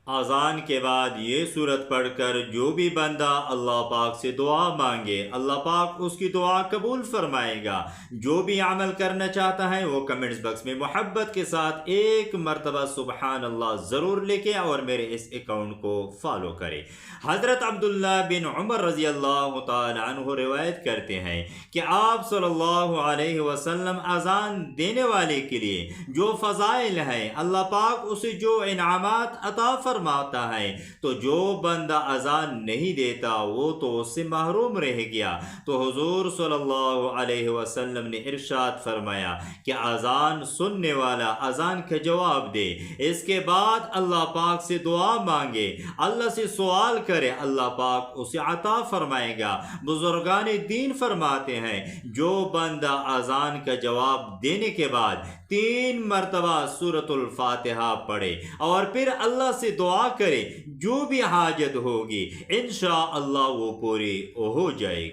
اذان کے بعد یہ صورت پڑھ کر جو بھی بندہ اللہ پاک سے دعا مانگے اللہ پاک اس کی دعا قبول فرمائے گا۔ جو بھی عمل کرنا چاہتا ہے وہ کمنٹس باکس میں محبت کے ساتھ ایک مرتبہ سبحان اللہ ضرور لکھے اور میرے اس اکاؤنٹ کو فالو کرے۔ حضرت عبداللہ بن عمر رضی اللہ تعالی عنہ روایت کرتے ہیں کہ آپ صلی اللہ علیہ وسلم اذان دینے والے کے لیے جو فضائل ہیں اللہ پاک اسے جو انعامات عطا فرماتا ہے، تو جو بندہ اذان نہیں دیتا وہ تو اس سے محروم رہ گیا۔ تو حضور صلی اللہ علیہ وسلم نے ارشاد فرمایا کہ اذان سننے والا اذان کا جواب دے، اس کے بعد اللہ پاک سے دعا مانگے، اللہ سے سوال کرے، اللہ پاک اسے عطا فرمائے گا۔ بزرگان دین فرماتے ہیں جو بندہ اذان کا جواب دینے کے بعد 3 مرتبہ سورۃ الفاتحہ پڑھے اور پھر اللہ سے دعا کرے، جو بھی حاجت ہوگی انشاءاللہ وہ پوری ہو جائے گی۔